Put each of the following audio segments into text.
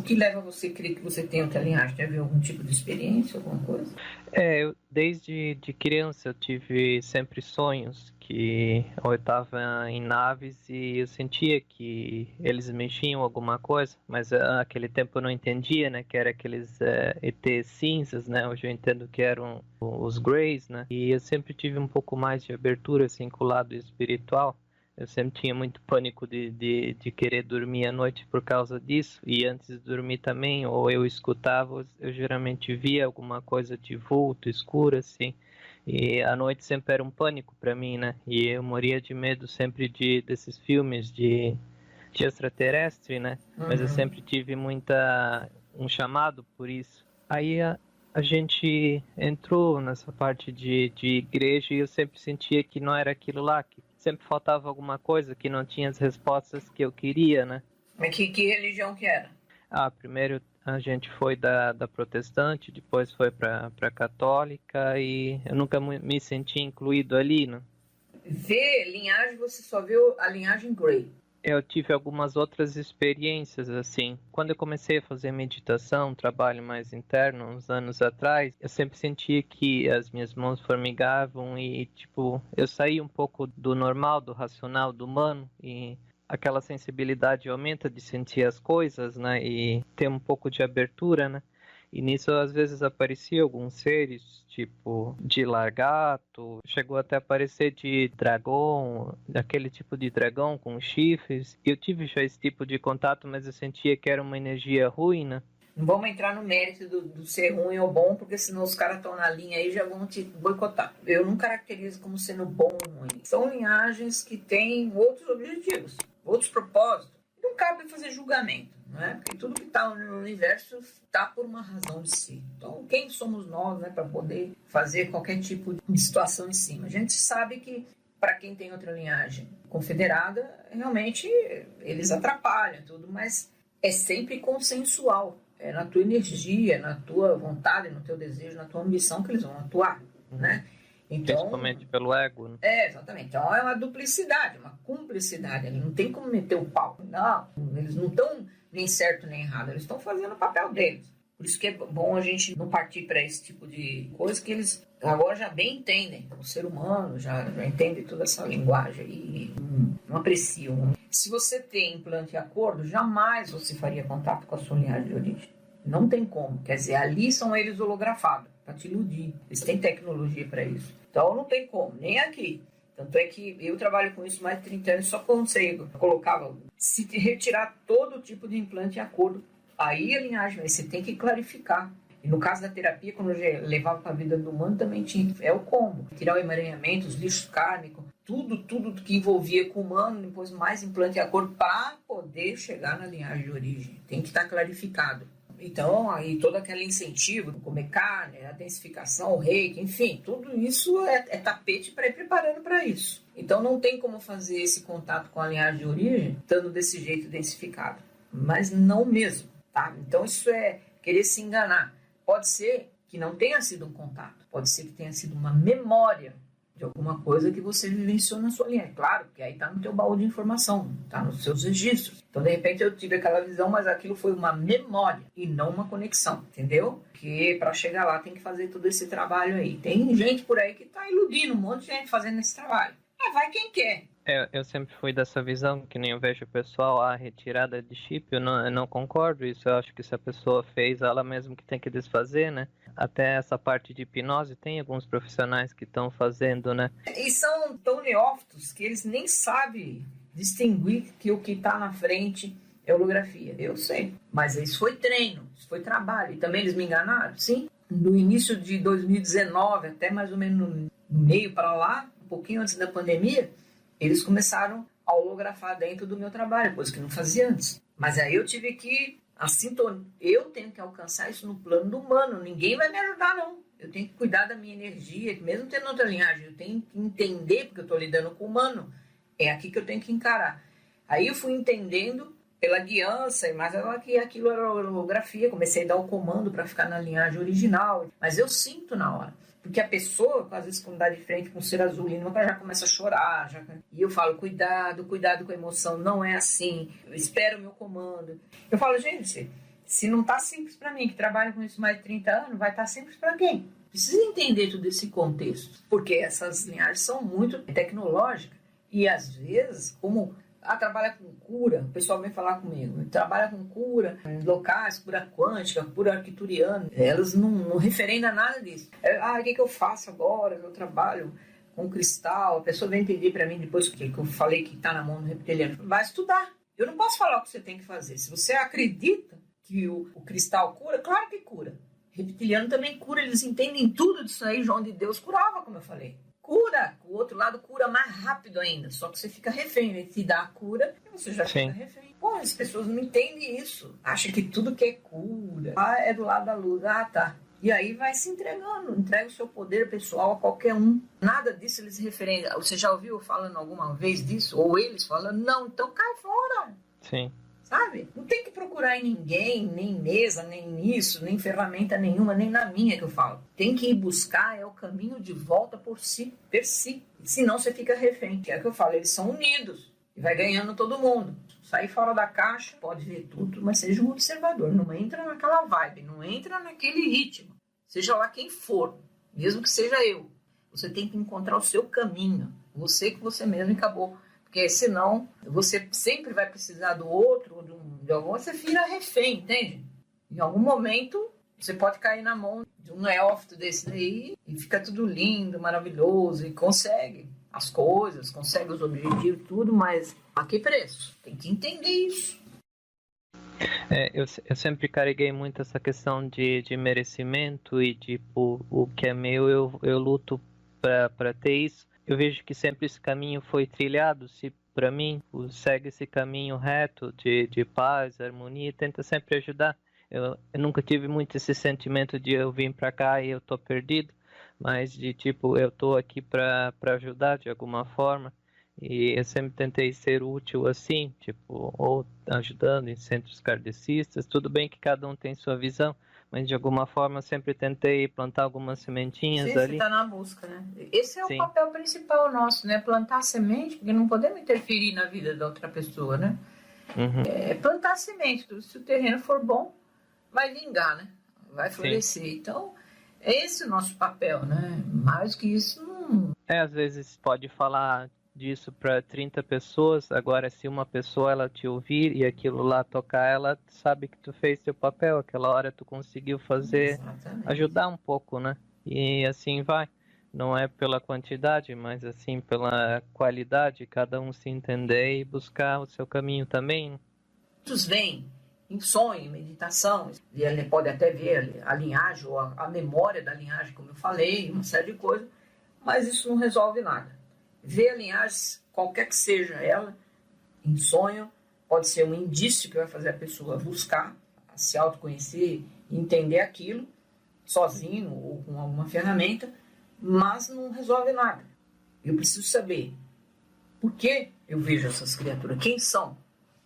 que leva você a crer que você tem outra linhagem? Teve algum tipo de experiência, alguma coisa? Desde de criança eu tive sempre sonhos que eu estava em naves e eu sentia que eles mexiam alguma coisa, mas naquele tempo eu não entendia, né, que era aqueles ET cinzas, né, hoje eu entendo que eram os Greys, né, e eu sempre tive um pouco mais de abertura, assim, com o lado espiritual. Eu sempre tinha muito pânico de querer dormir à noite por causa disso. E antes de dormir também, ou eu escutava, eu geralmente via alguma coisa de vulto, escuro, assim. E à noite sempre era um pânico para mim, né? E eu morria de medo sempre desses filmes de extraterrestre, né? Mas eu sempre tive um chamado por isso. Aí a gente entrou nessa parte de igreja e eu sempre sentia que não era aquilo lá, que sempre faltava alguma coisa, que não tinha as respostas que eu queria, né? Mas que religião que era? Primeiro a gente foi da protestante, depois foi para católica e eu nunca me senti incluído ali, né? Ver linhagem, você só viu a linhagem Grey. Eu tive algumas outras experiências, assim. Quando eu comecei a fazer meditação, um trabalho mais interno, uns anos atrás, eu sempre sentia que as minhas mãos formigavam e, tipo, eu saí um pouco do normal, do racional, do humano, e aquela sensibilidade aumenta de sentir as coisas, né, e ter um pouco de abertura, né. E nisso, às vezes, apareciam alguns seres, tipo de lagarto, chegou até a aparecer de dragão, aquele tipo de dragão com chifres. Eu tive já esse tipo de contato, mas eu sentia que era uma energia ruim, né? Não vamos entrar no mérito do ser ruim ou bom, porque senão os caras estão na linha aí e já vão te boicotar. Eu não caracterizo como sendo bom ou ruim. São linhagens que têm outros objetivos, outros propósitos. Não cabe fazer julgamento, não é? Porque tudo que está no universo está por uma razão de si. Então, quem somos nós, né, para poder fazer qualquer tipo de situação em cima? A gente sabe que, para quem tem outra linhagem confederada, realmente eles atrapalham tudo, mas é sempre consensual. É na tua energia, na tua vontade, no teu desejo, na tua ambição que eles vão atuar, né? Então, principalmente pelo ego, né? Exatamente. Então é uma duplicidade, uma cumplicidade. Ele não tem como meter o pau. Não, eles não estão nem certo nem errado. Eles estão fazendo o papel deles. Por isso que é bom a gente não partir para esse tipo de coisa que eles agora já bem entendem. O ser humano já entende toda essa linguagem e não apreciam. Se você tem implante e acordo, jamais você faria contato com a sua linhagem de origem. Não tem como. Quer dizer, ali são eles holografados, para te iludir. Eles têm tecnologia para isso. Então não tem como, nem aqui. Tanto é que eu trabalho com isso mais de 30 anos, só consigo. Eu colocava, se retirar todo tipo de implante em acordo, aí a linhagem, aí você tem que clarificar. E no caso da terapia, quando eu levava para a vida do humano, também tinha, é o combo. Tirar o emaranhamento, os lixos kármicos, tudo que envolvia com o humano, depois mais implante em acordo para poder chegar na linhagem de origem. Tem que estar clarificado. Então, aí todo aquele incentivo, comer carne, a densificação, o reiki, enfim, tudo isso é tapete para ir preparando para isso. Então, não tem como fazer esse contato com a linhagem de origem estando desse jeito densificado. Mas não mesmo, tá? Então, isso é querer se enganar. Pode ser que não tenha sido um contato, pode ser que tenha sido uma memória de alguma coisa que você vivenciou na sua linha. Claro, porque aí está no teu baú de informação, está nos seus registros. Então, de repente, eu tive aquela visão, mas aquilo foi uma memória e não uma conexão, entendeu? Porque para chegar lá tem que fazer todo esse trabalho aí. Tem gente por aí que está iludindo, um monte de gente fazendo esse trabalho. Vai quem quer. Eu sempre fui dessa visão, que nem eu vejo o pessoal, a retirada de chip, eu não concordo, isso eu acho que se a pessoa fez, ela mesmo que tem que desfazer, né? Até essa parte de hipnose, tem alguns profissionais que estão fazendo, né? E são tão neófitos que eles nem sabem distinguir que o que está na frente é holografia. Eu sei, mas isso foi treino, isso foi trabalho. E também eles me enganaram, sim. No início de 2019, até mais ou menos no meio para lá, um pouquinho antes da pandemia, eles começaram a holografar dentro do meu trabalho, coisa que não fazia antes. Mas aí eu tive que, eu tenho que alcançar isso no plano do humano, ninguém vai me ajudar não. Eu tenho que cuidar da minha energia, mesmo tendo outra linhagem, eu tenho que entender, porque eu estou lidando com o humano, é aqui que eu tenho que encarar. Aí eu fui entendendo pela guiança, mas que aquilo era holografia, comecei a dar o comando para ficar na linhagem original, mas eu sinto na hora. Porque a pessoa, às vezes, quando dá de frente com o ser azulino, já começa a chorar. E eu falo, cuidado com a emoção, não é assim. Eu espero o meu comando. Eu falo, gente, Se não está simples para mim, que trabalho com isso mais de 30 anos, vai estar simples para quem? Precisa entender todo esse contexto, porque essas linhagens são muito tecnológicas e, às vezes, como trabalha com cura, o pessoal vem falar comigo, trabalha com cura em locais, cura quântica, cura arcturiana, elas não referendam a nada disso. O que eu faço agora? Eu trabalho com cristal, a pessoa vem pedir para mim depois que eu falei que está na mão do reptiliano. Vai estudar. Eu não posso falar o que você tem que fazer. Se você acredita que o cristal cura, claro que cura. Reptiliano também cura, eles entendem tudo disso aí. João de Deus curava, como eu falei. Cura, o outro lado cura mais rápido ainda, só que você fica refém, ele te dá a cura e você já fica refém. Pô, as pessoas não entendem isso, acham que tudo que é cura é do lado da luz, tá. E aí vai se entregando, entrega o seu poder pessoal a qualquer um. Nada disso eles referem. Você já ouviu falando alguma vez disso? Ou eles falando, não, então cai fora. Sim. Sabe? Não tem que procurar em ninguém, nem mesa, nem nisso, nem ferramenta nenhuma, nem na minha que eu falo. Tem que ir buscar, o caminho de volta por si, per si. Senão você fica refém. Que é o que eu falo, eles são unidos. E vai ganhando todo mundo. Sair fora da caixa, pode ver tudo, mas seja um observador. Não entra naquela vibe, não entra naquele ritmo. Seja lá quem for, mesmo que seja eu. Você tem que encontrar o seu caminho. Você com você mesmo e acabou. Porque senão você sempre vai precisar do outro, de algum, você vira refém, entende? Em algum momento você pode cair na mão de um neófito desse daí e fica tudo lindo, maravilhoso e consegue as coisas, consegue os objetivos, tudo, mas a que preço? Tem que entender isso. Eu sempre carreguei muito essa questão de merecimento e tipo, o que é meu eu luto para ter isso. Eu vejo que sempre esse caminho foi trilhado, se para mim segue esse caminho reto de paz, harmonia, tenta sempre ajudar. Eu nunca tive muito esse sentimento de eu vim para cá e eu tô perdido, mas de tipo, eu tô aqui para ajudar de alguma forma. E eu sempre tentei ser útil assim, tipo, ou ajudando em centros kardecistas. Tudo bem que cada um tem sua visão, mas de alguma forma eu sempre tentei plantar algumas sementinhas Sim, ali. Você está na busca, né? Esse é o papel principal nosso, né? Plantar semente, porque não podemos interferir na vida da outra pessoa, né? Uhum. É plantar semente. Se o terreno for bom, vai vingar, né? Vai florescer. Sim. Então, é esse o nosso papel, né? Mais que isso, não... Às vezes pode falar disso para 30 pessoas, agora se uma pessoa ela te ouvir e aquilo lá tocar, ela sabe que tu fez teu papel, aquela hora tu conseguiu fazer, exatamente, ajudar um pouco, né? E assim vai. Não é pela quantidade, mas assim pela qualidade, cada um se entender e buscar o seu caminho também. Muitos vêm em sonho, em meditação, e ele pode até ver a linhagem ou a memória da linhagem, como eu falei, uma série de coisas, mas isso não resolve nada. Ver a linhagem, qualquer que seja ela, em sonho, pode ser um indício que vai fazer a pessoa buscar, a se autoconhecer e entender aquilo, sozinho ou com alguma ferramenta, mas não resolve nada. Eu preciso saber por que eu vejo essas criaturas, quem são,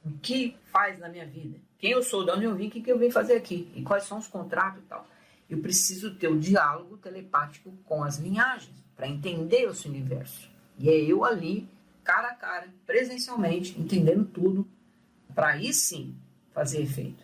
o que faz na minha vida, quem eu sou, de onde eu vim, o que eu vim fazer aqui, e quais são os contratos e tal. Eu preciso ter o diálogo telepático com as linhagens, para entender esse universo. E é eu ali, cara a cara, presencialmente, entendendo tudo, para aí sim fazer efeito.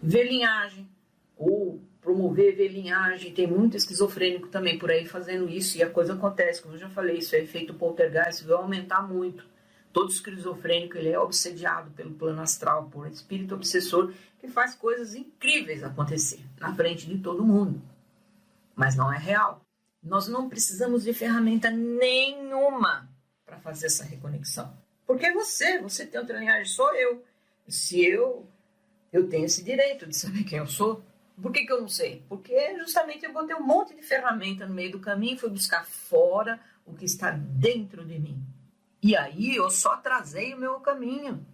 Ver linhagem, ou promover ver linhagem, tem muito esquizofrênico também por aí fazendo isso, e a coisa acontece, como eu já falei, isso é efeito poltergeist, vai aumentar muito. Todo esquizofrênico ele é obsediado pelo plano astral, por espírito obsessor, que faz coisas incríveis acontecer na frente de todo mundo. Mas não é real. Nós não precisamos de ferramenta nenhuma para fazer essa reconexão. Porque você tem outra linhagem, sou eu. Se eu tenho esse direito de saber quem eu sou, por que eu não sei? Porque justamente eu botei um monte de ferramenta no meio do caminho e fui buscar fora o que está dentro de mim. E aí eu só trazei o meu caminho,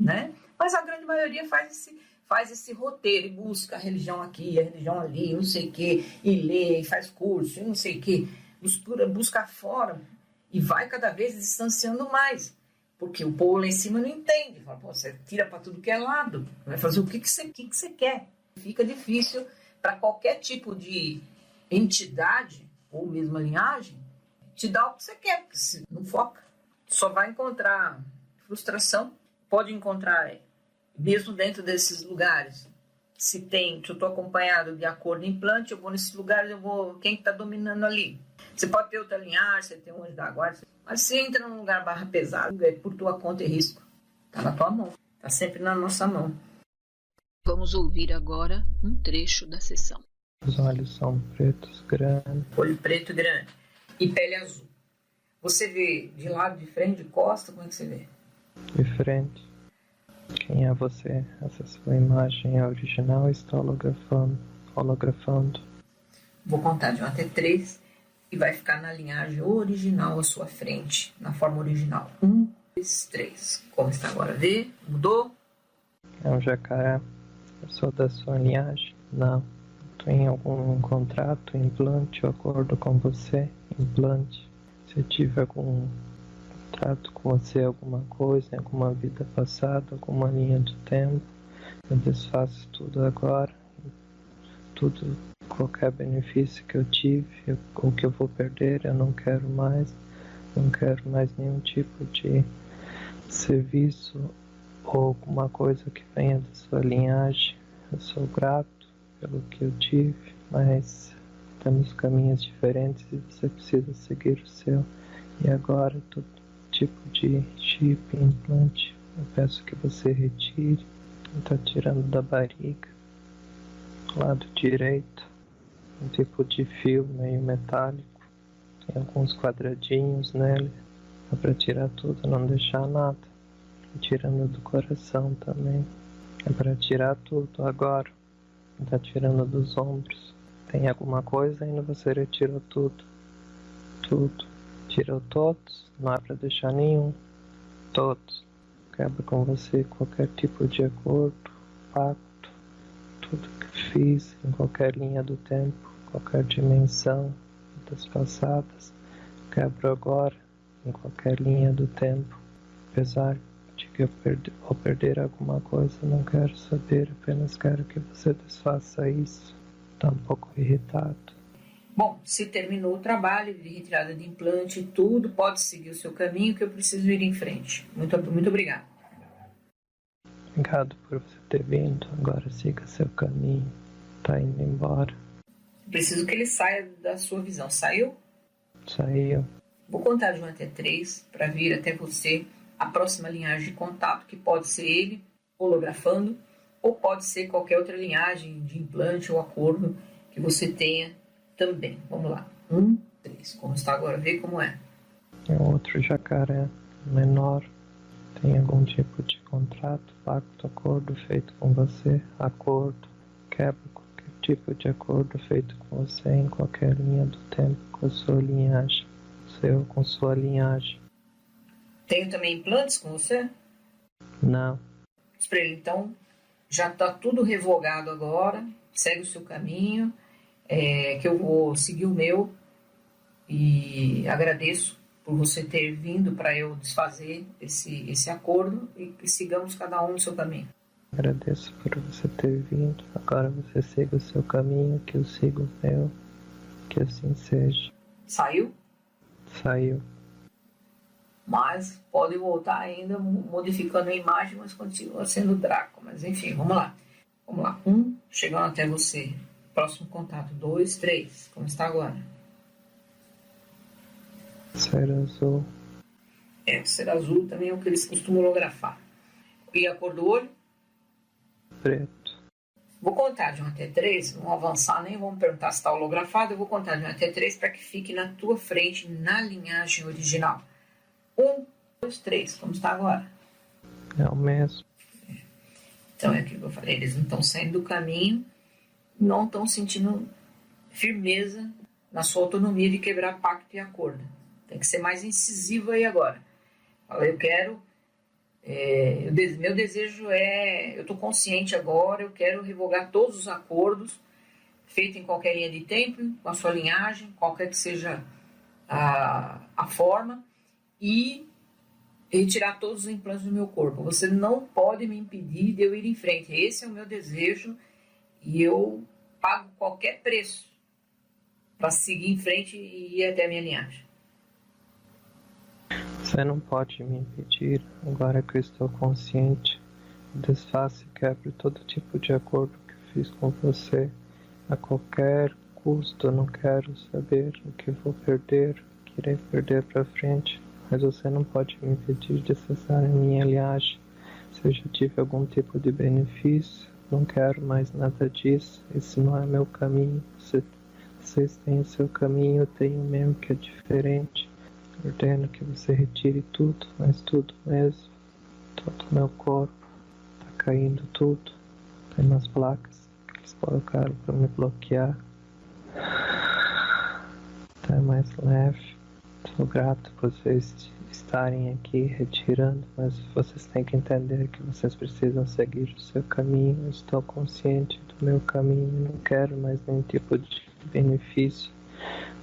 né? Mas a grande maioria faz esse roteiro e busca a religião aqui, a religião ali, não sei o quê, e lê, e faz curso, e não sei o quê, busca fora e vai cada vez distanciando mais, porque o povo lá em cima não entende, fala, pô, você tira para tudo que é lado, vai fazer o que você quer. Fica difícil para qualquer tipo de entidade, ou mesmo a linhagem, te dar o que você quer, porque se não foca, só vai encontrar frustração, pode encontrar mesmo dentro desses lugares, se eu estou acompanhado de acordo de implante, eu vou nesses lugares, quem está dominando ali? Você pode ter outra linhagem, você tem um anjo da guarda, mas se entra num lugar barra pesado, é por tua conta e risco. Está na tua mão, está sempre na nossa mão. Vamos ouvir agora um trecho da sessão. Os olhos são pretos, grandes. Olho preto grande e pele azul. Você vê de lado, de frente, de costa, como é que você vê? De frente. Quem é você? Essa sua imagem é original ou está holografando? Vou contar de 1 até 3 e vai ficar na linhagem original à sua frente, na forma original. 1, 2, 3. Como está agora? Vê? Mudou? É um jacaré. Eu sou da sua linhagem? Não. Tem algum contrato, implante ou acordo com você? Implante. Se eu tive algum contrato com você, alguma coisa, em alguma vida passada, alguma linha do tempo, eu desfaço tudo agora. Tudo, qualquer benefício que eu tive, ou que eu vou perder, eu não quero mais. Não quero mais nenhum tipo de serviço ou alguma coisa que venha da sua linhagem. Eu sou grato pelo que eu tive, mas temos caminhos diferentes e você precisa seguir o seu. E agora, todo tipo de chip, implante, eu peço que você retire. Está tirando da barriga, lado direito, um tipo de fio meio metálico, tem alguns quadradinhos nele, é para tirar tudo, não deixar nada. E tirando do coração também, é para tirar tudo agora. Está tirando dos ombros. Tem alguma coisa ainda? Você retirou tudo. Tudo. Tirou todos. Não é para deixar nenhum. Todos. Quebra com você qualquer tipo de acordo, pacto. Tudo que fiz em qualquer linha do tempo, qualquer dimensão das passadas. Quebro agora em qualquer linha do tempo. Apesar de que eu vou perder alguma coisa, não quero saber, apenas quero que você desfaça isso. Está um pouco irritado. Bom, se terminou o trabalho de retirada de implante e tudo, pode seguir o seu caminho que eu preciso ir em frente. Muito obrigado. Obrigado por você ter vindo. Agora siga seu caminho. Está indo embora. Preciso que ele saia da sua visão. Saiu? Saiu. Vou contar de 1 até 3 para vir até você a próxima linhagem de contato, que pode ser ele holografando, ou pode ser qualquer outra linhagem de implante ou acordo que você tenha também. Vamos lá. 1, 3. Como está agora? Vê como é. É outro jacaré, menor. Tem algum tipo de contrato, pacto, acordo feito com você? Acordo. Quebra qualquer tipo de acordo feito com você em qualquer linha do tempo, com a sua linhagem. Seu com sua linhagem. Tenho também implantes com você? Não. Diz para ele, então, já está tudo revogado agora, segue o seu caminho, que eu vou seguir o meu e agradeço por você ter vindo para eu desfazer esse acordo e que sigamos cada um no seu caminho. Agradeço por você ter vindo, agora você siga o seu caminho, que eu sigo o meu, que assim seja. Saiu? Saiu. Mas pode voltar ainda modificando a imagem, mas continua sendo Draco. Mas enfim, vamos lá. Vamos lá. 1, chegando até você. Próximo contato. 2, 3. Como está agora? Ser azul. Ser azul também é o que eles costumam holografar. E a cor do olho? Preto. Vou contar de 1 até 3. Não avançar nem vamos perguntar se está holografado. Eu vou contar de 1 até 3 para que fique na tua frente, na linhagem original. 1, 2, 3. Como está agora? É o mesmo. Então é aquilo que eu falei. Eles não estão saindo do caminho, não estão sentindo firmeza na sua autonomia de quebrar pacto e acordo. Tem que ser mais incisivo aí agora. Fala, eu quero... meu desejo é... Eu estou consciente agora, eu quero revogar todos os acordos feitos em qualquer linha de tempo, com a sua linhagem, qualquer que seja a forma, e retirar todos os implantes do meu corpo. Você não pode me impedir de eu ir em frente. Esse é o meu desejo e eu pago qualquer preço para seguir em frente e ir até a minha linhagem. Você não pode me impedir, agora que eu estou consciente. Desfaça e quebre todo tipo de acordo que fiz com você. A qualquer custo, eu não quero saber o que vou perder, o que irei perder para frente. Mas você não pode me impedir de acessar a minha linhagem. Se eu já tive algum tipo de benefício, não quero mais nada disso. Esse não é meu caminho. Vocês têm o seu caminho, eu tenho o meu que é diferente. Ordeno que você retire tudo, mas tudo mesmo. Todo o meu corpo. Tá caindo tudo. Tem umas placas que eles colocaram para me bloquear. Tá mais leve. Sou grato por vocês estarem aqui retirando, mas vocês têm que entender que vocês precisam seguir o seu caminho. Eu estou consciente do meu caminho, não quero mais nenhum tipo de benefício,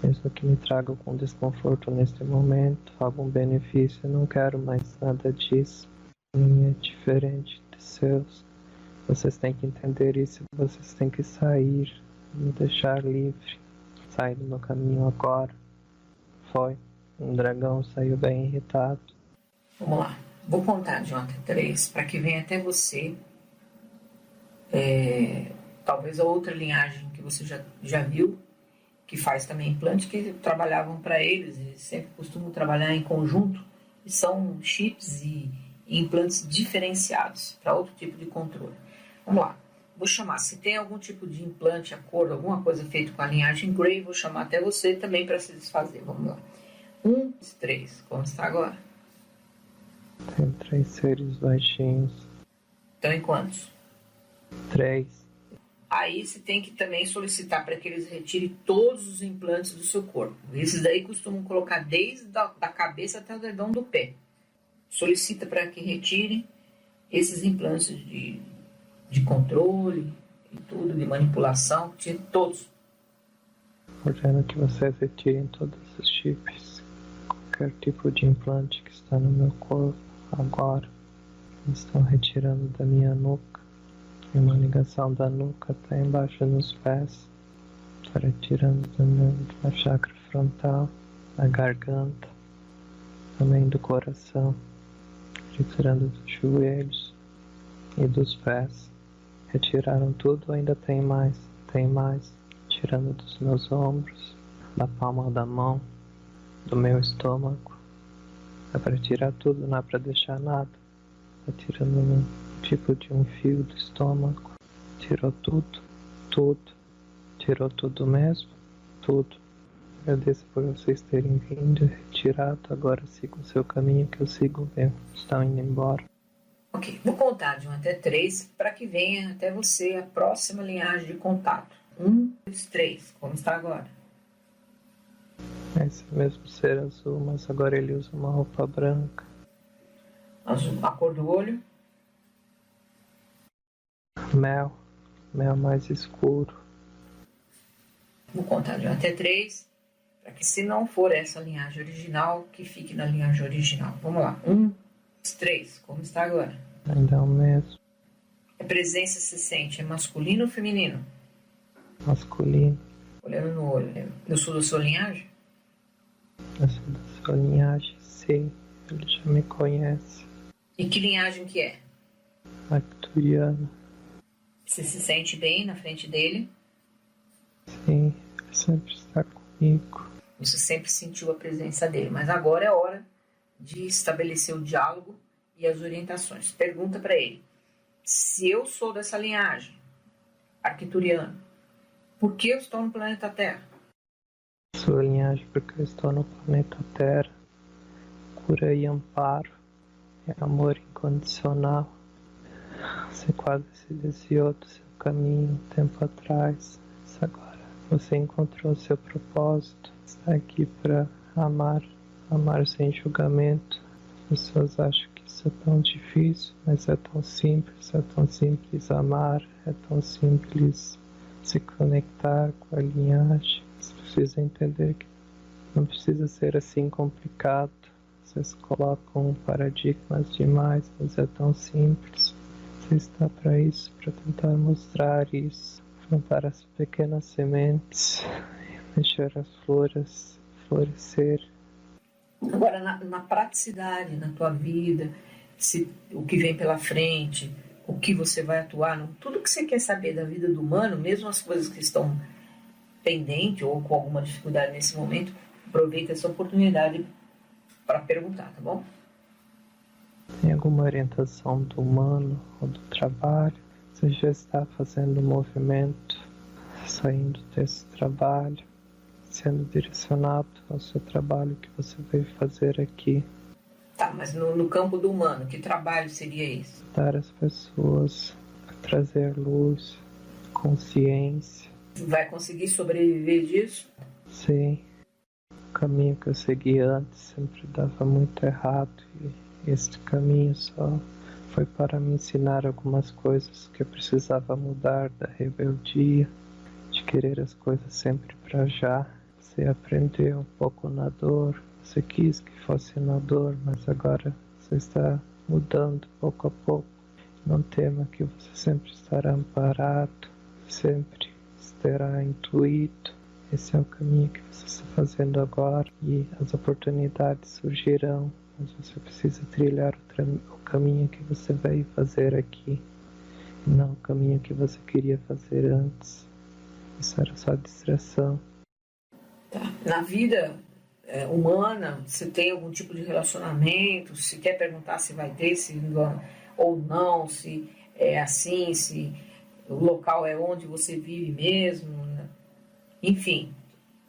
mesmo que me traga algum desconforto neste momento, algum benefício, eu não quero mais nada disso. A minha é diferente dos seus. Vocês têm que entender isso, vocês têm que sair, me deixar livre, sair do meu caminho agora. Foi. Um dragão saiu bem irritado. Vamos lá. Vou contar de 1 até 3 para que venha até você. Talvez a outra linhagem que você já viu, que faz também implante, que trabalhavam para eles sempre costumam trabalhar em conjunto, e são chips e implantes diferenciados para outro tipo de controle. Vamos lá. Vou chamar, se tem algum tipo de implante, acordo, alguma coisa feita com a linhagem Grey, vou chamar até você também para se desfazer. Vamos lá. 1, 3. Como está agora? Tem 3 seres baixinhos. Estão em quantos? 3. Aí você tem que também solicitar para que eles retirem todos os implantes do seu corpo. Esses daí costumam colocar desde da cabeça até o dedão do pé. Solicita para que retirem esses implantes de controle e tudo, de manipulação, tire todos. Ordeno que vocês retirem todos os chips. Qualquer tipo de implante que está no meu corpo agora. Estão retirando da minha nuca. Tem uma ligação da nuca até embaixo nos pés. Está retirando da chakra frontal, da garganta, também do coração. Retirando dos joelhos e dos pés. Retiraram tudo, ainda tem mais. Tirando dos meus ombros, da palma da mão, do meu estômago. É para tirar tudo, não é para deixar nada. Está tirando um tipo de um fio do estômago. Tirou tudo. Tirou tudo mesmo, tudo. Agradeço por vocês terem vindo e retirado. Agora sigam o seu caminho, que eu sigo o meu. Estão indo embora. Ok, vou contar de 1 até 3 para que venha até você a próxima linhagem de contato. 1, 2, 3. Como está agora? Esse mesmo ser azul, mas agora ele usa uma roupa branca. Azul, a cor do olho? Mel mais escuro. Vou contar de 1 até 3 para que, se não for essa linhagem original, que fique na linhagem original. Vamos lá. 1, 2, 3. Como está agora? Ainda é o mesmo. A presença se sente, é masculino ou feminino? Masculino. Olhando no olho. Eu sou da sua linhagem? Eu sou da sua linhagem, sim. Ele já me conhece. E que linhagem que é? Arcturiano. Você se sente bem na frente dele? Sim, ele sempre está comigo. Você sempre sentiu a presença dele, mas agora é hora de estabelecer o diálogo e as orientações. Pergunta para ele: se eu sou dessa linhagem, arcturiano, por que eu estou no planeta Terra? Sua linhagem, porque eu estou no planeta Terra. Cura e amparo. É amor incondicional. Você quase se desviou do seu caminho um tempo atrás. Mas agora você encontrou seu propósito. Está aqui para amar sem julgamento. As pessoas acham que isso é tão difícil, mas é tão simples amar, é tão simples se conectar com a linhagem. Você precisa entender que não precisa ser assim complicado. Vocês colocam paradigmas demais, mas é tão simples. Você está para isso, para tentar mostrar isso, plantar as pequenas sementes, deixar as flores florescer. Agora, na praticidade, na tua vida, o que vem pela frente, o que você vai atuar, tudo que você quer saber da vida do humano, mesmo as coisas que estão pendentes ou com alguma dificuldade nesse momento, aproveita essa oportunidade para perguntar, tá bom? Tem alguma orientação do humano ou do trabalho? Você já está fazendo movimento, saindo desse trabalho, sendo direcionado ao seu trabalho que você veio fazer aqui? Tá, mas no campo do humano, que trabalho seria esse? Ajudar as pessoas a trazer luz, consciência. Vai conseguir sobreviver disso? Sim. O caminho que eu segui antes sempre dava muito errado e este caminho só foi para me ensinar algumas coisas que eu precisava mudar, da rebeldia, de querer as coisas sempre para já. Você aprendeu um pouco na dor, você quis que fosse na dor, mas agora você está mudando pouco a pouco. Não tema que você sempre estará amparado, sempre terá intuído. Esse é o caminho que você está fazendo agora e as oportunidades surgirão, mas você precisa trilhar o caminho que você veio fazer aqui, e não o caminho que você queria fazer antes. Isso era só distração. Tá. Na vida humana, você tem algum tipo de relacionamento? Se quer perguntar se vai ter, se ou não, se é assim, se o local é onde você vive mesmo, né? Enfim,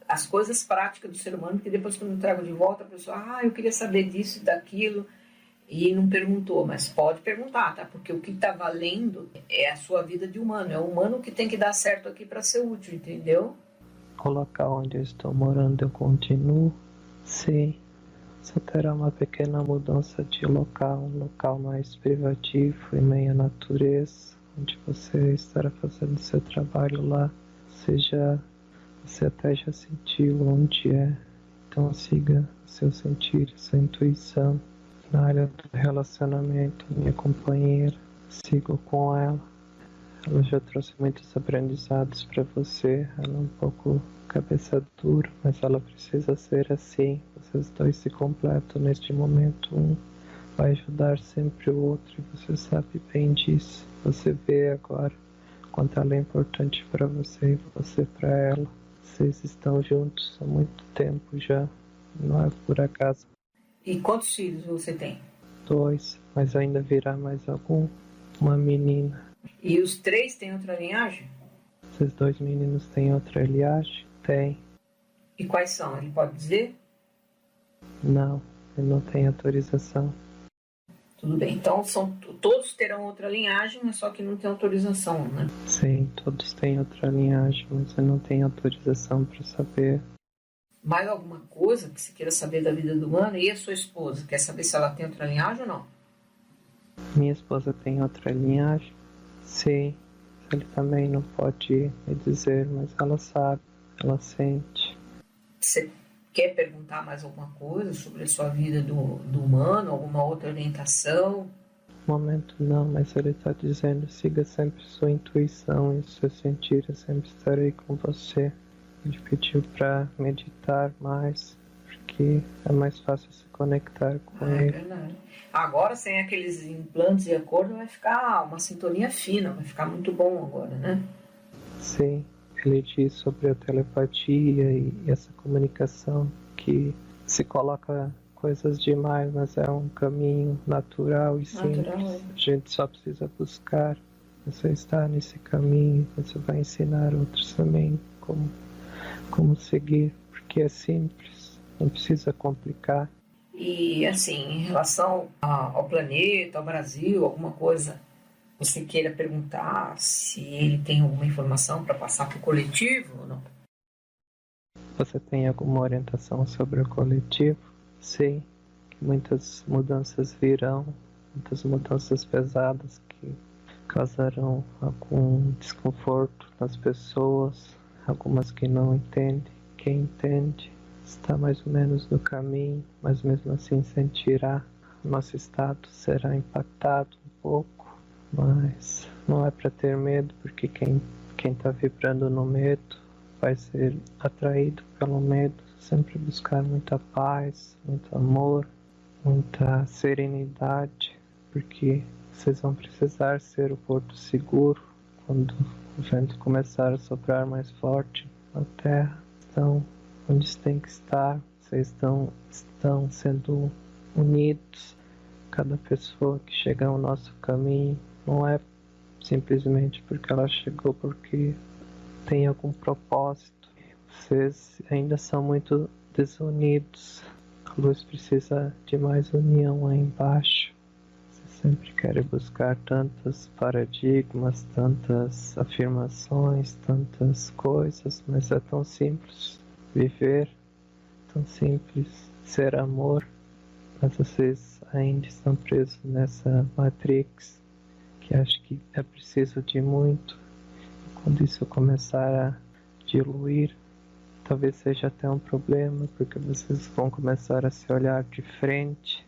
as coisas práticas do ser humano, que depois quando eu trago de volta a pessoa, eu queria saber disso e daquilo, e não perguntou, mas pode perguntar, tá? Porque o que está valendo é a sua vida de humano, é o humano que tem que dar certo aqui para ser útil, entendeu? O local onde eu estou morando eu continuo? Sim, só terá uma pequena mudança de local, um local mais privativo e meia natureza, onde você estará fazendo seu trabalho lá. Você até já sentiu onde é, então siga o seu sentir, sua intuição. Na área do relacionamento, minha companheira, sigo com ela. Ela já trouxe muitos aprendizados para você. Ela é um pouco cabeça dura, mas ela precisa ser assim. Vocês dois se completam neste momento. Um vai ajudar sempre o outro e você sabe bem disso. Você vê agora quanto ela é importante para você e você para ela. Vocês estão juntos há muito tempo já, não é por acaso. E quantos filhos você tem? 2, mas ainda virá mais algum. Uma menina. E os 3 têm outra linhagem? Esses 2 meninos têm outra linhagem? Tem. E quais são? Ele pode dizer? Não, ele não tem autorização. Tudo bem, então todos terão outra linhagem, mas só que não tem autorização, né? Sim, todos têm outra linhagem, mas eu não tenho autorização para saber. Mais alguma coisa que você queira saber da vida do humano? E a sua esposa? Quer saber se ela tem outra linhagem ou não? Minha esposa tem outra linhagem? Sim, ele também não pode me dizer, mas ela sabe, ela sente. Você quer perguntar mais alguma coisa sobre a sua vida do humano? Alguma outra orientação? No momento não, mas ele está dizendo, siga sempre sua intuição e seu sentir, eu sempre estarei com você. Ele pediu para meditar mais, porque é mais fácil se conectar com ele. É verdade. Agora, sem aqueles implantes de acordo, vai ficar uma sintonia fina, vai ficar muito bom agora, né? Sim, ele diz sobre a telepatia e essa comunicação que se coloca coisas demais, mas é um caminho natural e simples. A gente só precisa buscar. Você está nesse caminho, você vai ensinar outros também como seguir, porque é simples, não precisa complicar. E assim, em relação ao planeta, ao Brasil, alguma coisa você queira perguntar se ele tem alguma informação para passar para o coletivo ou não? Você tem alguma orientação sobre o coletivo? Sim, que muitas mudanças virão, muitas mudanças pesadas que causarão algum desconforto nas pessoas, algumas que não entendem. Quem entende está mais ou menos no caminho, mas mesmo assim sentirá. Nosso estado será impactado um pouco, mas não é para ter medo, porque quem está vibrando no medo vai ser atraído pelo medo. Sempre buscar muita paz, muito amor, muita serenidade, porque Vocês vão precisar ser o porto seguro quando o vento começar a soprar mais forte na terra. Estão onde tem que estar. Vocês estão sendo unidos. Cada pessoa que chega ao nosso caminho não é simplesmente porque ela chegou porque tem algum propósito. Vocês ainda são muito desunidos. A luz precisa de mais união lá embaixo. Vocês sempre querem buscar tantos paradigmas, tantas afirmações, tantas coisas, mas é tão simples viver, tão simples ser amor, mas vocês ainda estão presos nessa matrix que acho que é preciso de muito. Quando isso começar a diluir, talvez seja até um problema, porque vocês vão começar a se olhar de frente,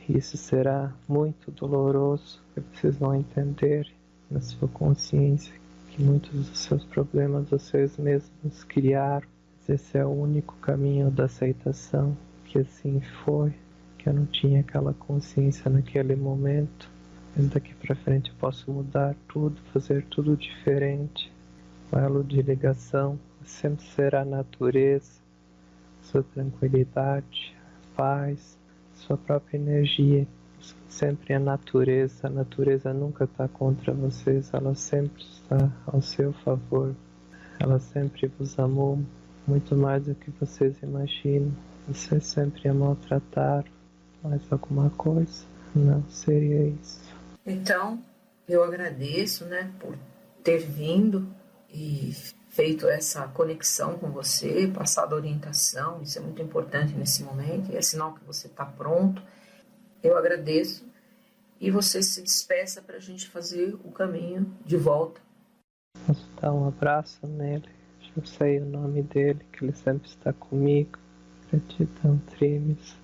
e isso será muito doloroso, porque vocês vão entender na sua consciência que muitos dos seus problemas vocês mesmos criaram. Esse é o único caminho da aceitação, que assim foi, que eu não tinha aquela consciência naquele momento, mas daqui para frente eu posso mudar tudo, fazer tudo diferente. O elo de ligação sempre será a natureza, sua tranquilidade, paz, sua própria energia. Sempre a natureza nunca está contra vocês, ela sempre está ao seu favor. Ela sempre vos amou muito mais do que vocês imaginam. Vocês sempre a maltrataram. Mais alguma coisa? Não seria isso. Então, eu agradeço, por ter vindo e feito essa conexão com você, passado a orientação. Isso é muito importante nesse momento, é sinal que você está pronto. Eu agradeço e você se despeça para a gente fazer o caminho de volta. Posso dar um abraço nele? Eu sei o nome dele, que ele sempre está comigo. Gratidão, Trimes,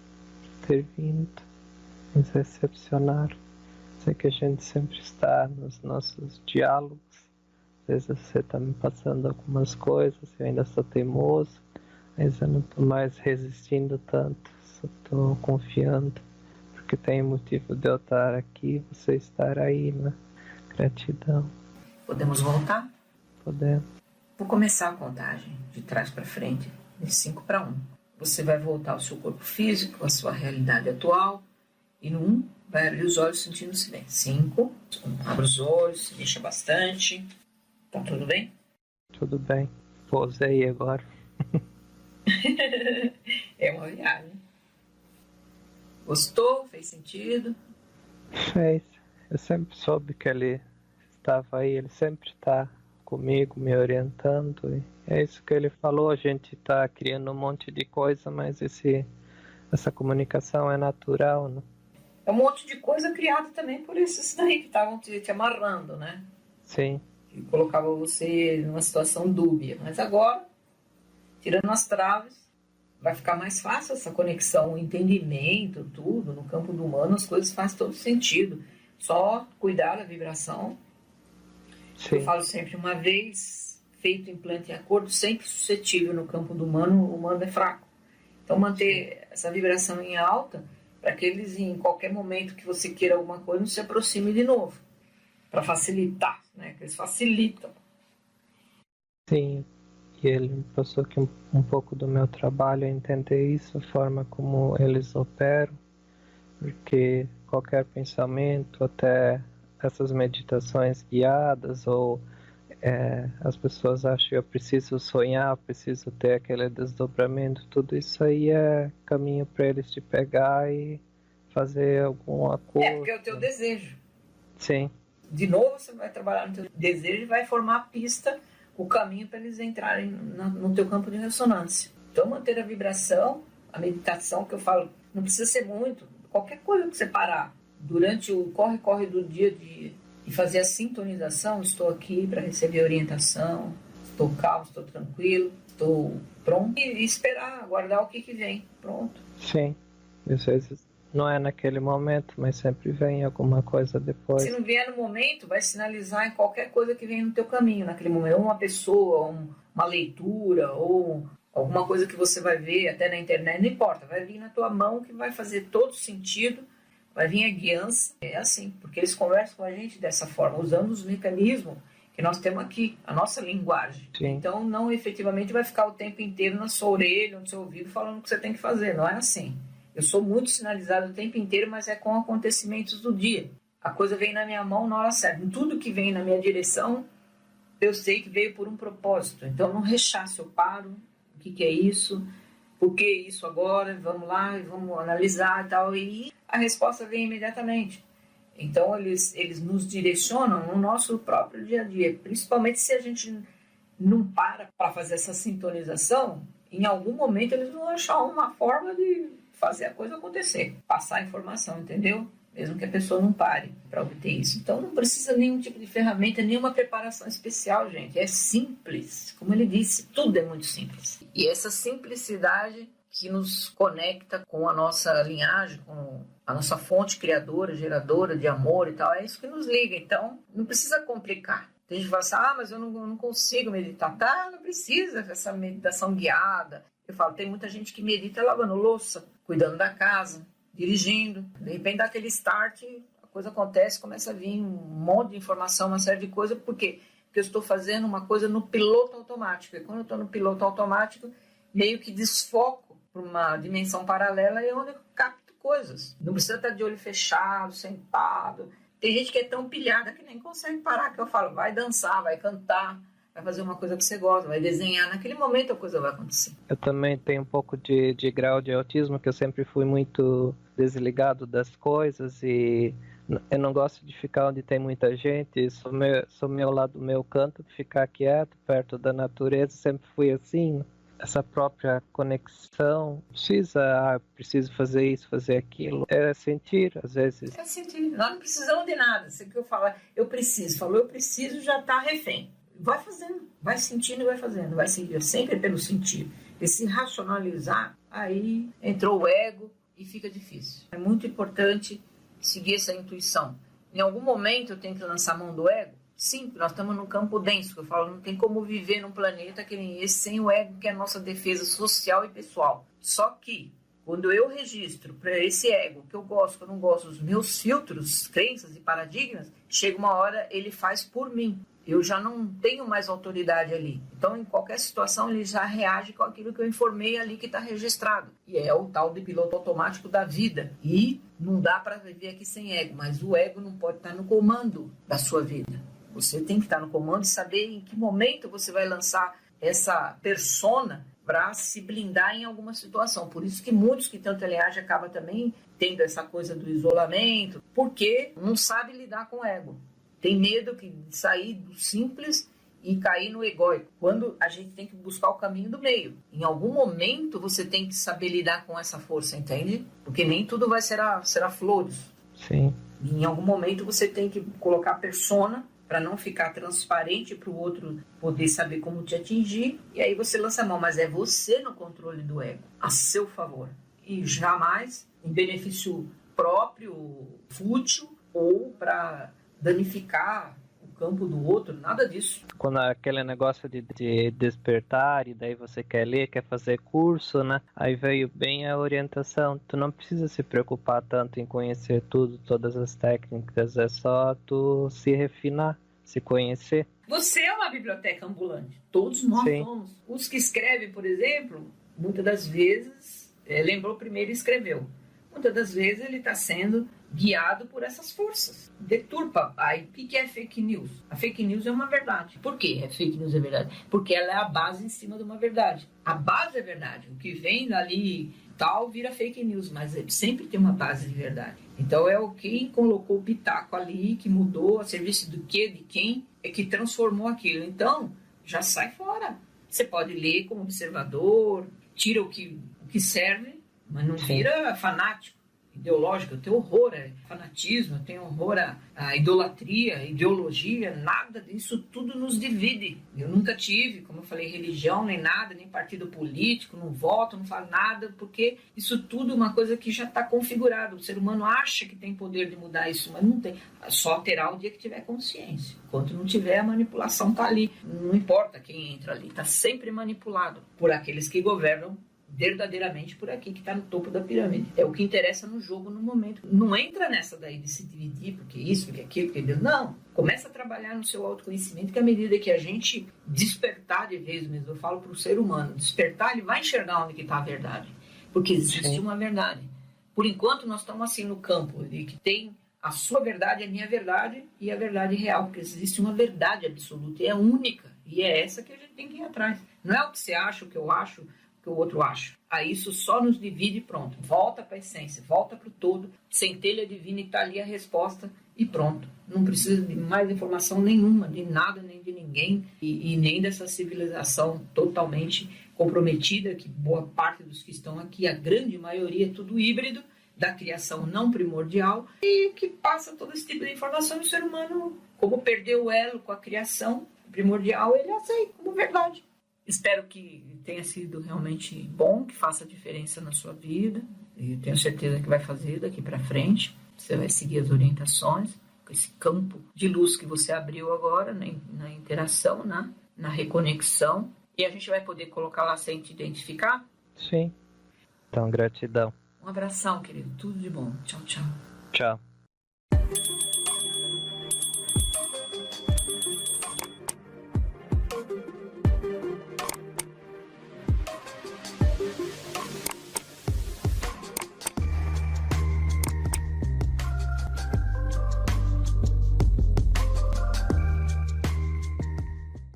por ter vindo, nos recepcionar. Sei que a gente sempre está nos nossos diálogos. Às vezes você está me passando algumas coisas, eu ainda sou teimoso, mas eu não estou mais resistindo tanto, só estou confiando, porque tem motivo de eu estar aqui, você estar aí, né? Gratidão. Podemos voltar? Podemos. Vou começar a contagem de trás para frente, de 5 para 1. Você vai voltar ao seu corpo físico, à sua realidade atual, e no 1 vai abrir os olhos sentindo-se bem. 5, abre os olhos, se mexa bastante. Tá tudo bem? Tudo bem. Pousei agora. É uma viagem. Gostou? Fez sentido? Fez. Eu sempre soube que ele estava aí, ele sempre está comigo, me orientando. E é isso que ele falou, a gente está criando um monte de coisa, mas essa comunicação é natural, né? É um monte de coisa criada também por esses daí que estavam te amarrando, né? Sim. Que colocava você numa situação dúbia. Mas agora, tirando as traves, vai ficar mais fácil essa conexão, o entendimento, tudo. No campo do humano as coisas fazem todo sentido. Só cuidar da vibração. Sim. Eu falo sempre, uma vez feito implante em acordo, sempre suscetível no campo do humano, o humano é fraco. Então manter essa vibração em alta, para que eles em qualquer momento que você queira alguma coisa, não se aproxime de novo. Para facilitar, que eles facilitam. Sim, e ele me passou aqui um pouco do meu trabalho, a entender isso, a forma como eles operam, porque qualquer pensamento, até essas meditações guiadas, ou as pessoas acham que eu preciso sonhar, preciso ter aquele desdobramento, tudo isso aí é caminho para eles te pegar e fazer algum acordo. Porque é o teu desejo. Sim. De novo você vai trabalhar no teu desejo e vai formar a pista, o caminho para eles entrarem no teu campo de ressonância. Então manter a vibração, a meditação que eu falo, não precisa ser muito, qualquer coisa que você parar durante o corre-corre do dia a dia e fazer a sintonização, estou aqui para receber orientação, estou calmo, estou tranquilo, estou pronto, e esperar, aguardar o que vem, pronto. Sim, às vezes não é naquele momento, mas sempre vem alguma coisa depois. Se não vier no momento, vai sinalizar em qualquer coisa que vem no teu caminho naquele momento, ou uma pessoa, uma leitura, ou alguma coisa que você vai ver até na internet, não importa, vai vir na tua mão que vai fazer todo sentido, vai vir a guiança. É assim, porque eles conversam com a gente dessa forma, usando os mecanismos que nós temos aqui, a nossa linguagem. Sim. Então, não efetivamente vai ficar o tempo inteiro na sua orelha, no seu ouvido, falando o que você tem que fazer. Não é assim. Eu sou muito sinalizado o tempo inteiro, mas é com acontecimentos do dia. A coisa vem na minha mão na hora certa. Tudo que vem na minha direção, eu sei que veio por um propósito. Então, não rechaço, eu paro. O que é isso? Por que isso agora? Vamos lá, vamos analisar e tal. E a resposta vem imediatamente. Então, eles nos direcionam no nosso próprio dia a dia. Principalmente se a gente não para fazer essa sintonização, em algum momento eles vão achar uma forma de fazer a coisa acontecer. Passar a informação, entendeu? Mesmo que a pessoa não pare para obter isso. Então, não precisa nenhum tipo de ferramenta, nenhuma preparação especial, gente. É simples. Como ele disse, tudo é muito simples. E essa simplicidade que nos conecta com a nossa linhagem, com a nossa fonte criadora, geradora de amor e tal, é isso que nos liga. Então, não precisa complicar. Tem gente que fala assim, mas eu não consigo meditar. Tá, não precisa dessa meditação guiada. Eu falo, tem muita gente que medita lavando louça, cuidando da casa, dirigindo. De repente dá aquele start, a coisa acontece, começa a vir um monte de informação, uma série de coisas. Por quê? Porque eu estou fazendo uma coisa no piloto automático. E quando eu estou no piloto automático, meio que desfoco para uma dimensão paralela e é onde eu capto coisas. Não precisa estar de olho fechado, sentado. Tem gente que é tão pilhada que nem consegue parar, que eu falo, vai dançar, vai cantar, vai fazer uma coisa que você gosta, vai desenhar. Naquele momento a coisa vai acontecer. Eu também tenho um pouco de grau de autismo, que eu sempre fui muito desligado das coisas e eu não gosto de ficar onde tem muita gente. Sou meu lado, meu canto, de ficar quieto, perto da natureza, sempre fui assim. Essa própria conexão, preciso fazer isso, fazer aquilo, é sentir, às vezes. É sentir, nós não precisamos de nada. Se que eu falar, eu preciso, já está refém. Vai fazendo, vai sentindo e vai fazendo, vai seguir, sempre pelo sentir. E se racionalizar, aí entrou o ego e fica difícil. É muito importante seguir essa intuição. Em algum momento eu tenho que lançar a mão do ego? Sim, nós estamos num campo denso, que eu falo, não tem como viver num planeta que nem esse sem o ego, que é a nossa defesa social e pessoal. Só que, quando eu registro para esse ego, que eu gosto, que eu não gosto, os meus filtros, crenças e paradigmas, chega uma hora, ele faz por mim. Eu já não tenho mais autoridade ali. Então, em qualquer situação, ele já reage com aquilo que eu informei ali que está registrado. E é o tal de piloto automático da vida. E não dá para viver aqui sem ego, mas o ego não pode estar no comando da sua vida. Você tem que estar no comando e saber em que momento você vai lançar essa persona para se blindar em alguma situação. Por isso que muitos que têm teleagem acabam também tendo essa coisa do isolamento, porque não sabe lidar com o ego. Tem medo de sair do simples e cair no egóico. Quando a gente tem que buscar o caminho do meio. Em algum momento você tem que saber lidar com essa força, entende? Porque nem tudo vai ser flores. Sim. Em algum momento você tem que colocar a persona para não ficar transparente para o outro poder saber como te atingir, e aí você lança a mão, mas é você no controle do ego, a seu favor, e jamais em benefício próprio, fútil, ou para danificar o campo do outro, nada disso. Quando aquele negócio de despertar, e daí você quer ler, quer fazer curso, né? Aí veio bem a orientação. Tu não precisa se preocupar tanto em conhecer tudo, todas as técnicas, é só tu se refinar, se conhecer. Você é uma biblioteca ambulante, todos nós somos. Os que escrevem, por exemplo, muitas das vezes, lembrou primeiro e escreveu. Muitas das vezes ele está sendo guiado por essas forças. Deturpa. Aí, o que é fake news? A fake news é uma verdade. Por que a fake news é verdade? Porque ela é a base em cima de uma verdade. A base é verdade. O que vem dali tal vira fake news, mas sempre tem uma base de verdade. Então é o quem colocou o pitaco ali, que mudou a serviço do quê, de quem, é que transformou aquilo. Então, já sai fora. Você pode ler como observador, tira o que serve, mas não vira fanático, ideológico. Eu tenho horror a fanatismo, eu tenho horror a idolatria, ideologia, nada disso tudo nos divide. Eu nunca tive, como eu falei, religião, nem nada, nem partido político, não voto, não falo nada, porque isso tudo é uma coisa que já está configurado. O ser humano acha que tem poder de mudar isso, mas não tem. Só terá o dia que tiver consciência. Enquanto não tiver, a manipulação está ali. Não importa quem entra ali, está sempre manipulado por aqueles que governam verdadeiramente por aqui, que está no topo da pirâmide. É o que interessa no jogo no momento. Não entra nessa daí de se dividir, porque isso, porque aquilo, porque Deus. Não. Começa a trabalhar no seu autoconhecimento, que à medida que a gente despertar de vez mesmo, eu falo para o ser humano, despertar, ele vai enxergar onde que está a verdade. Porque existe uma verdade. Por enquanto, nós estamos assim no campo, de que tem a sua verdade, a minha verdade e a verdade real, porque existe uma verdade absoluta e é única. E é essa que a gente tem que ir atrás. Não é o que você acha, o que eu acho, o que o outro acha. Aí isso só nos divide e pronto. Volta para a essência, volta para o todo. Centelha divina, e está ali a resposta e pronto. Não precisa de mais informação nenhuma, de nada, nem de ninguém. E nem dessa civilização totalmente comprometida, que boa parte dos que estão aqui, a grande maioria é tudo híbrido, da criação não primordial, e que passa todo esse tipo de informação. E o ser humano, como perdeu o elo com a criação primordial, ele aceita como verdade. Espero que tenha sido realmente bom, que faça diferença na sua vida. E tenho certeza que vai fazer daqui para frente. Você vai seguir as orientações, com esse campo de luz que você abriu agora, na interação, na reconexão. E a gente vai poder colocar lá sem te identificar? Sim. Então, gratidão. Um abração, querido. Tudo de bom. Tchau, tchau. Tchau.